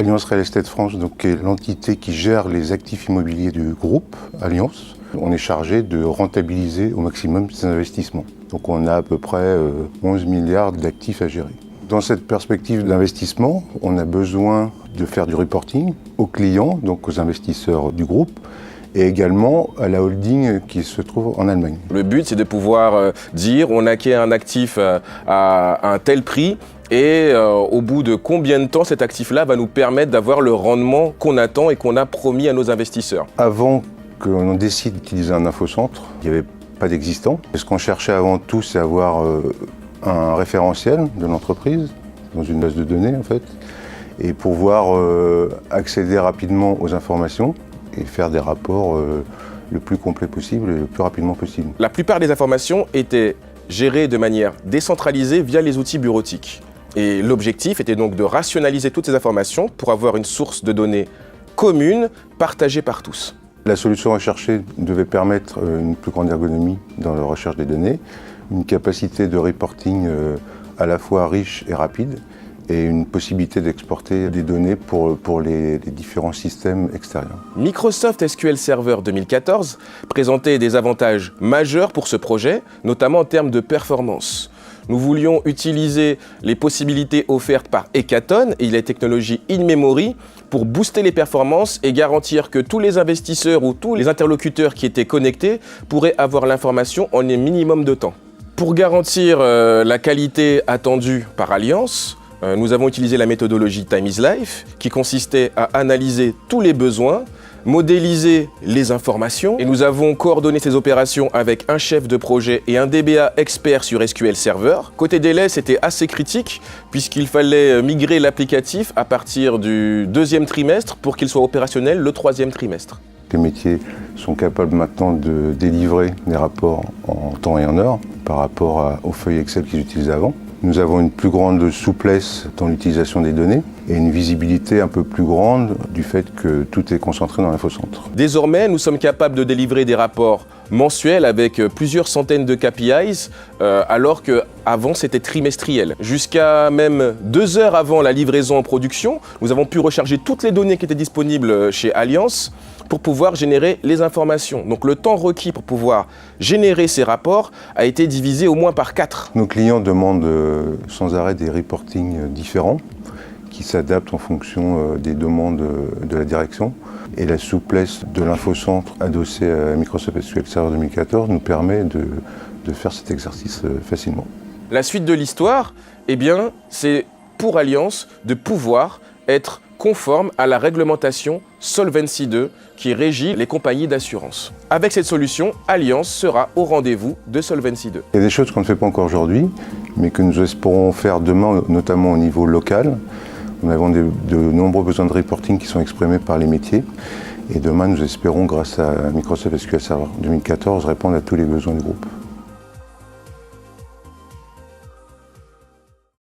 Alliance Real Estate France est l'entité qui gère les actifs immobiliers du groupe Alliance. On est chargé de rentabiliser au maximum ces investissements. Donc on a à peu près 11 milliards d'actifs à gérer. Dans cette perspective d'investissement, on a besoin de faire du reporting aux clients, donc aux investisseurs du groupe, et également à la holding qui se trouve en Allemagne. Le but, c'est de pouvoir dire on acquiert un actif à un tel prix et au bout de combien de temps cet actif-là va nous permettre d'avoir le rendement qu'on attend et qu'on a promis à nos investisseurs. Avant qu'on décide d'utiliser un infocentre, il n'y avait pas d'existant. Ce qu'on cherchait avant tout, c'est avoir un référentiel de l'entreprise, dans une base de données en fait, et pouvoir accéder rapidement aux informations et faire des rapports le plus complet possible et le plus rapidement possible. La plupart des informations étaient gérées de manière décentralisée via les outils bureautiques. Et l'objectif était donc de rationaliser toutes ces informations pour avoir une source de données commune, partagée par tous. La solution recherchée devait permettre une plus grande ergonomie dans la recherche des données, une capacité de reporting à la fois riche et rapide, et une possibilité d'exporter des données pour les différents systèmes extérieurs. Microsoft SQL Server 2014 présentait des avantages majeurs pour ce projet, notamment en termes de performance. Nous voulions utiliser les possibilités offertes par Hekaton et la technologie in-memory pour booster les performances et garantir que tous les investisseurs ou tous les interlocuteurs qui étaient connectés pourraient avoir l'information en un minimum de temps. Pour garantir la qualité attendue par Alliance, nous avons utilisé la méthodologie Time is Life qui consistait à analyser tous les besoins, modéliser les informations et nous avons coordonné ces opérations avec un chef de projet et un DBA expert sur SQL Server. Côté délai, c'était assez critique puisqu'il fallait migrer l'applicatif à partir du 2e trimestre pour qu'il soit opérationnel le 3e trimestre. Les métiers sont capables maintenant de délivrer des rapports en temps et en heure par rapport aux feuilles Excel qu'ils utilisaient avant. Nous avons une plus grande souplesse dans l'utilisation des données et une visibilité un peu plus grande du fait que tout est concentré dans l'infocentre. Désormais, nous sommes capables de délivrer des rapports mensuels avec plusieurs centaines de KPIs, alors qu'avant c'était trimestriel. Jusqu'à même 2 heures avant la livraison en production, nous avons pu recharger toutes les données qui étaient disponibles chez Alliance pour pouvoir générer les informations. Donc le temps requis pour pouvoir générer ces rapports a été divisé au moins par 4. Nos clients demandent sans arrêt des reportings différents qui s'adaptent en fonction des demandes de la direction. Et la souplesse de l'infocentre adossé à Microsoft SQL Server 2014 nous permet de faire cet exercice facilement. La suite de l'histoire, eh bien, c'est pour Alliance de pouvoir être conforme à la réglementation Solvency II qui régit les compagnies d'assurance. Avec cette solution, Alliance sera au rendez-vous de Solvency II. Il y a des choses qu'on ne fait pas encore aujourd'hui, mais que nous espérons faire demain, notamment au niveau local. Nous avons de nombreux besoins de reporting qui sont exprimés par les métiers. Et demain, nous espérons, grâce à Microsoft SQL Server 2014, répondre à tous les besoins du groupe.